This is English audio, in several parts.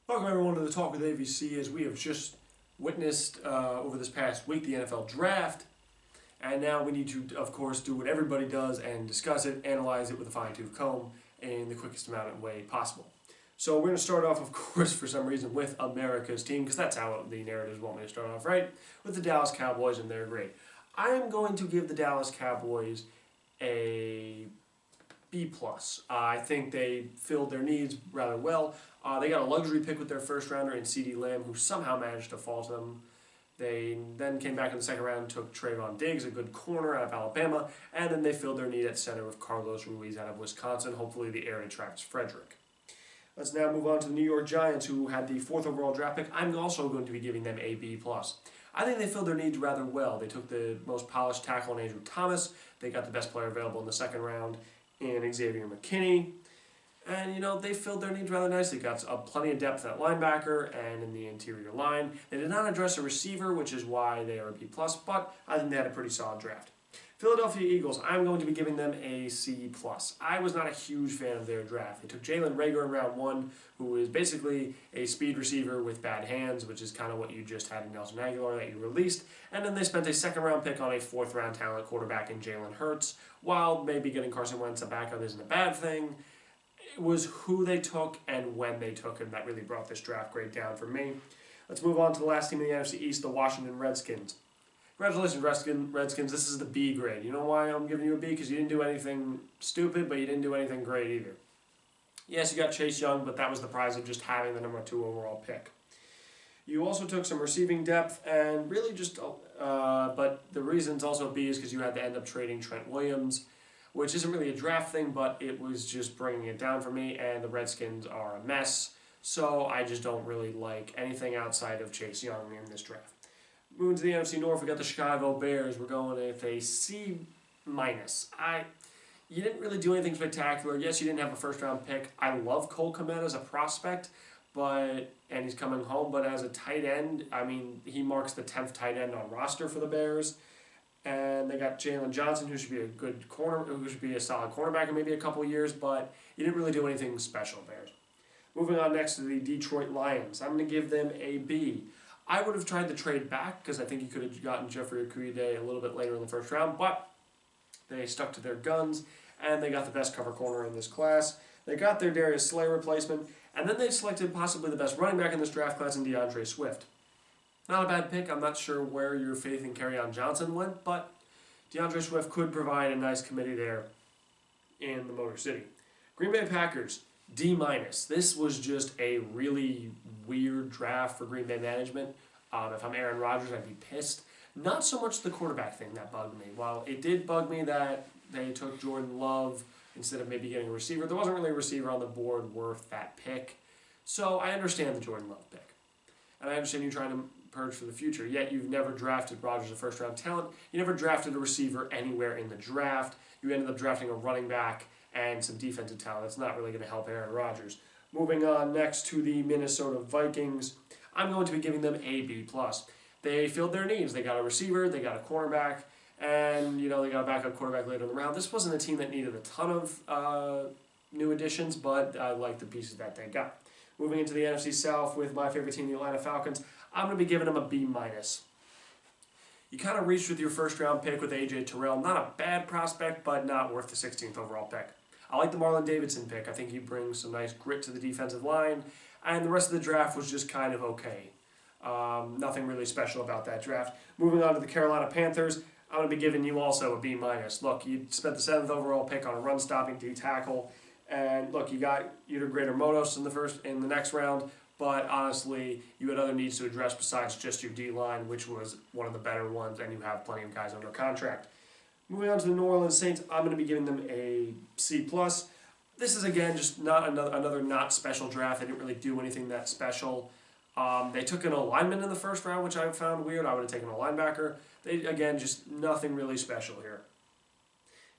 Welcome everyone to the Talk with AVC. As we have just witnessed over this past week the NFL draft, and now we need to, of course, do what everybody does and discuss it, analyze it with a fine-tooth comb in the quickest amount of way possible. So we're going to start off, of course, for some reason, with America's team, because that's how the narratives want me to start off, right? With the Dallas Cowboys, and they're great. I am going to give the Dallas Cowboys a B+. I think they filled their needs rather well. They got a luxury pick with their first rounder in C.D. Lamb, who somehow managed to fall to them. They then came back in the second round and took Trayvon Diggs, a good corner out of Alabama, and then they filled their need at center with Carlos Ruiz out of Wisconsin, hopefully the heir to Travis Frederick. Let's now move on to the New York Giants, who had the 4th overall draft pick. I'm also going to be giving them a B+. I think they filled their needs rather well. They took the most polished tackle in Andrew Thomas. They got the best player available in the second round in Xavier McKinney. And, they filled their needs rather nicely. Got plenty of depth at linebacker and in the interior line. They did not address a receiver, which is why they are a B+, but I think they had a pretty solid draft. Philadelphia Eagles, I'm going to be giving them a C+. I was not a huge fan of their draft. They took Jalen Reagor in round 1, who is basically a speed receiver with bad hands, which is kind of what you just had in Nelson Aguilar that you released. And then they spent a second-round pick on a 4th-round talent quarterback in Jalen Hurts. While maybe getting Carson Wentz a backup isn't a bad thing, it was who they took and when they took him that really brought this draft grade down for me. Let's move on to the last team in the NFC East, the Washington Redskins. Congratulations, Redskins. This is the B grade. You know why I'm giving you a B? Because you didn't do anything stupid, but you didn't do anything great either. Yes, you got Chase Young, but that was the prize of just having the number 2 overall pick. You also took some receiving depth, and really just, but the reasons also B is because you had to end up trading Trent Williams, which isn't really a draft thing, but it was just bringing it down for me, and the Redskins are a mess, so I just don't really like anything outside of Chase Young in this draft. Moving to the NFC North, we got the Chicago Bears. We're going with a C-. You didn't really do anything spectacular. Yes, you didn't have a first-round pick. I love Cole Kmet as a prospect, and he's coming home, but as a tight end, he marks the 10th tight end on roster for the Bears. And they got Jalen Johnson, who should be a good corner, who should be a solid cornerback in maybe a couple years, but you didn't really do anything special, Bears. Moving on next to the Detroit Lions. I'm going to give them a B. I would have tried to trade back because I think you could have gotten Jeffrey Okudah a little bit later in the first round, but they stuck to their guns, and they got the best cover corner in this class. They got their Darius Slay replacement, and then they selected possibly the best running back in this draft class in DeAndre Swift. Not a bad pick. I'm not sure where your faith in Kerryon Johnson went, but DeAndre Swift could provide a nice committee there in the Motor City. Green Bay Packers, D-. This was just a really weird draft for Green Bay management. If I'm Aaron Rodgers, I'd be pissed. Not so much the quarterback thing that bugged me. While it did bug me that they took Jordan Love instead of maybe getting a receiver, there wasn't really a receiver on the board worth that pick. So I understand the Jordan Love pick. And I understand you trying to purge for the future, yet you've never drafted Rodgers a first-round talent. You never drafted a receiver anywhere in the draft. You ended up drafting a running back and some defensive talent. That's not really going to help Aaron Rodgers. Moving on next to the Minnesota Vikings, I'm going to be giving them a B+. They filled their needs. They got a receiver, they got a cornerback, and they got a backup quarterback later in the round. This wasn't a team that needed a ton of new additions, but I like the pieces that they got. Moving into the NFC South with my favorite team, the Atlanta Falcons, I'm going to be giving them a B-. You kind of reached with your first-round pick with A.J. Terrell. Not a bad prospect, but not worth the 16th overall pick. I like the Marlon Davidson pick. I think he brings some nice grit to the defensive line, and the rest of the draft was just kind of okay. Nothing really special about that draft. Moving on to the Carolina Panthers, I'm going to be giving you also a B-. Look, you spent the 7th overall pick on a run-stopping D-tackle, and look, you got Yuta Greater-Motos in the next round, but honestly, you had other needs to address besides just your D-line, which was one of the better ones, and you have plenty of guys under contract. Moving on to the New Orleans Saints, I'm going to be giving them a C+. This is, again, just not another not special draft. They didn't really do anything that special. They took an alignment in the first round, which I found weird. I would have taken a linebacker. Again, just nothing really special here.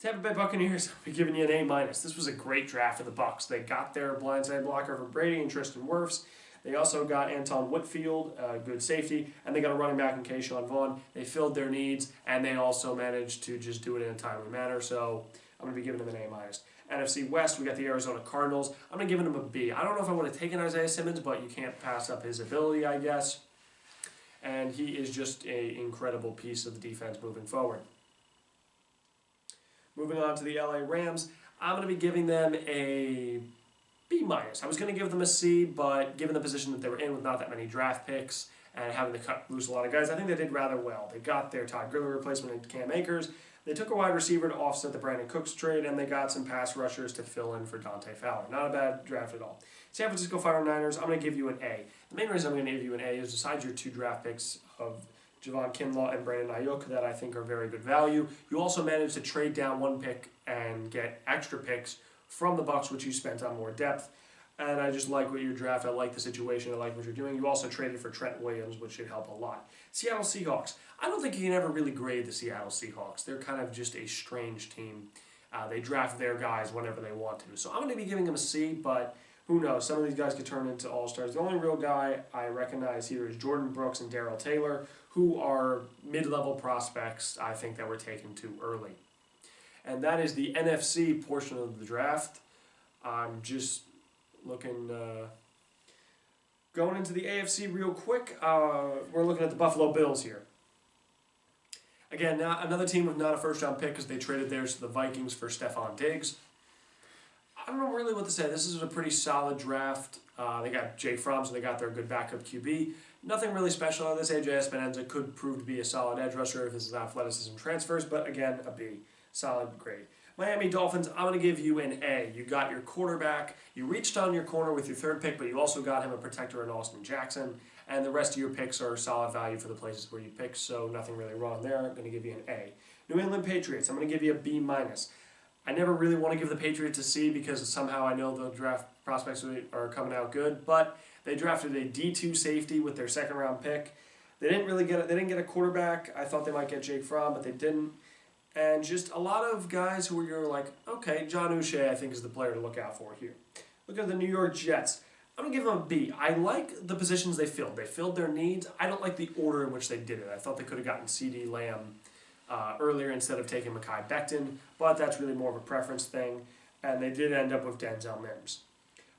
Tampa Bay Buccaneers, I'm giving you an A-. This was a great draft for the Bucs. They got their blindside blocker for Brady and Tristan Wirfs. They also got Anton Whitfield, good safety, and they got a running back in Keyshawn Vaughn. They filled their needs, and they also managed to just do it in a timely manner, so I'm going to be giving them an A-. NFC West, we got the Arizona Cardinals. I'm going to give them a B. I don't know if I would have taken Isaiah Simmons, but you can't pass up his ability, I guess. And he is just an incredible piece of the defense moving forward. Moving on to the LA Rams, I'm going to be giving them a B-. I was going to give them a C, but given the position that they were in with not that many draft picks and having to cut loose a lot of guys, I think they did rather well. They got their Todd Gurley replacement in Cam Akers. They took a wide receiver to offset the Brandon Cooks trade, and they got some pass rushers to fill in for Dante Fowler. Not a bad draft at all. San Francisco 49ers, I'm going to give you an A. The main reason I'm going to give you an A is besides your 2 draft picks of Javon Kinlaw and Brandon Ayuk that I think are very good value, you also managed to trade down 1 pick and get extra picks from the Bucs, which you spent on more depth. And I just like what your draft. I like the situation. I like what you're doing. You also traded for Trent Williams, which should help a lot. Seattle Seahawks. I don't think you can ever really grade the Seattle Seahawks. They're kind of just a strange team. They draft their guys whenever they want to. So I'm going to be giving them a C, but who knows? Some of these guys could turn into all-stars. The only real guy I recognize here is Jordan Brooks and Darrell Taylor, who are mid-level prospects, I think, that were taken too early. And that is the NFC portion of the draft. I'm just looking, going into the AFC real quick, we're looking at the Buffalo Bills here. Again, now another team with not a first-round pick because they traded theirs to the Vikings for Stephon Diggs. I don't know really what to say. This is a pretty solid draft. They got Jake Fromm, so they got their good backup QB. Nothing really special on this. AJ Espinoza could prove to be a solid edge rusher if his athleticism transfers, but again, a B. Solid grade. Miami Dolphins, I'm going to give you an A. You got your quarterback. You reached on your corner with your 3rd pick, but you also got him a protector in Austin Jackson. And the rest of your picks are solid value for the places where you pick, so nothing really wrong there. I'm going to give you an A. New England Patriots, I'm going to give you a B-. I never really want to give the Patriots a C because somehow I know the draft prospects are coming out good, but they drafted a D2 safety with their 2nd-round pick. They didn't get a quarterback. I thought they might get Jake Fromm, but they didn't. And just a lot of guys who you're like, okay, John Uche I think is the player to look out for here. Look at the New York Jets. I'm going to give them a B. I like the positions they filled. They filled their needs. I don't like the order in which they did it. I thought they could have gotten CeeDee Lamb earlier instead of taking Mekhi Becton, but that's really more of a preference thing. And they did end up with Denzel Mims.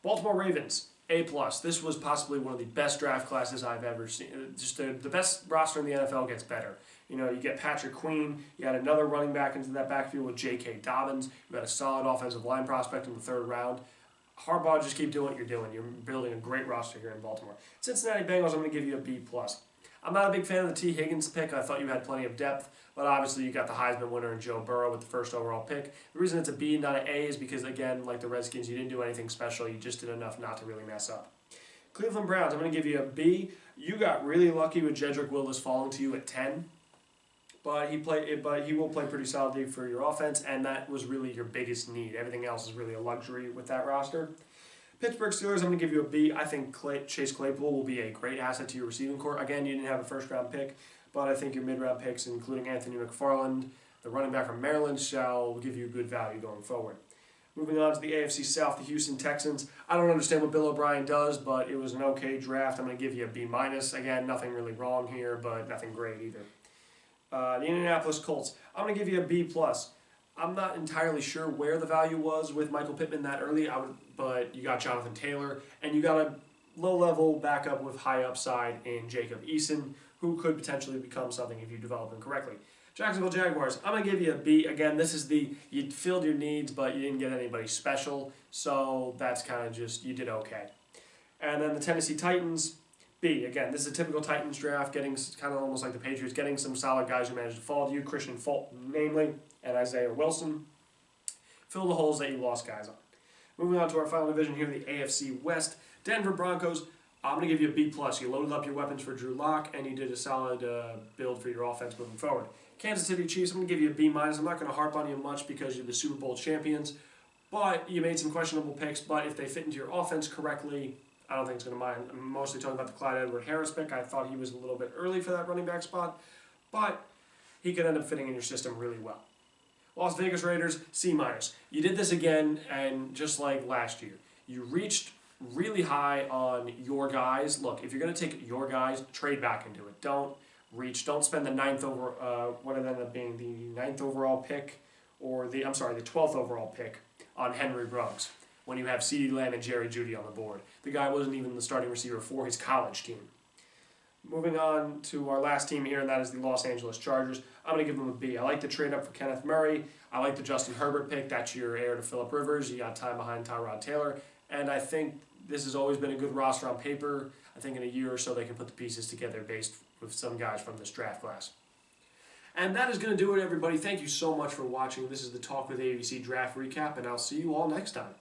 Baltimore Ravens, A+. This was possibly one of the best draft classes I've ever seen. Just the best roster in the NFL gets better. You know, you get Patrick Queen, you got another running back into that backfield with J.K. Dobbins, you got a solid offensive line prospect in the 3rd round. Harbaugh, just keep doing what you're doing. You're building a great roster here in Baltimore. Cincinnati Bengals, I'm going to give you a B+. I'm not a big fan of the T. Higgins pick. I thought you had plenty of depth, but obviously you got the Heisman winner in Joe Burrow with the 1st overall pick. The reason it's a B, not an A, is because, again, like the Redskins, you didn't do anything special. You just did enough not to really mess up. Cleveland Browns, I'm going to give you a B. You got really lucky with Jedrick Willis falling to you at 10. But he will play pretty solidly for your offense, and that was really your biggest need. Everything else is really a luxury with that roster. Pittsburgh Steelers, I'm going to give you a B. I think Chase Claypool will be a great asset to your receiving corps. Again, you didn't have a 1st-round pick, but I think your mid-round picks, including Anthony McFarland, the running back from Maryland, shall give you good value going forward. Moving on to the AFC South, the Houston Texans. I don't understand what Bill O'Brien does, but it was an okay draft. I'm going to give you a B-. Again, nothing really wrong here, but nothing great either. The Indianapolis Colts, I'm going to give you a B+. I'm not entirely sure where the value was with Michael Pittman that early, but you got Jonathan Taylor, and you got a low-level backup with high upside in Jacob Eason, who could potentially become something if you develop him correctly. Jacksonville Jaguars, I'm going to give you a B. Again, this is you filled your needs, but you didn't get anybody special, so that's kind of just, you did okay. And then the Tennessee Titans, B. Again, this is a typical Titans draft, getting kind of almost like the Patriots, getting some solid guys who managed to fall to you, Christian Fulton namely, and Isaiah Wilson. Fill the holes that you lost guys on. Moving on to our final division here, the AFC West. Denver Broncos, I'm going to give you a B+. You loaded up your weapons for Drew Lock, and you did a solid build for your offense moving forward. Kansas City Chiefs, I'm going to give you a B-. I'm not going to harp on you much because you're the Super Bowl champions, but you made some questionable picks, but if they fit into your offense correctly, I don't think it's going to mind. I'm mostly talking about the Clyde Edwards-Harris pick. I thought he was a little bit early for that running back spot, but he could end up fitting in your system really well. Las Vegas Raiders, C-. You did this again, and just like last year, you reached really high on your guys. Look, if you're going to take your guys, trade back into it. Don't spend the 9th what it ended up being, the 9th overall pick, or the 12th overall pick on Henry Ruggs when you have CeeDee Lamb and Jerry Jeudy on the board. The guy wasn't even the starting receiver for his college team. Moving on to our last team here, and that is the Los Angeles Chargers. I'm going to give them a B. I like the trade up for Kenneth Murray. I like the Justin Herbert pick. That's your heir to Phillip Rivers. You got time behind Tyrod Taylor. And I think this has always been a good roster on paper. I think in a year or so they can put the pieces together based with some guys from this draft class. And that is going to do it, everybody. Thank you so much for watching. This is the Talk with AVC Draft Recap, and I'll see you all next time.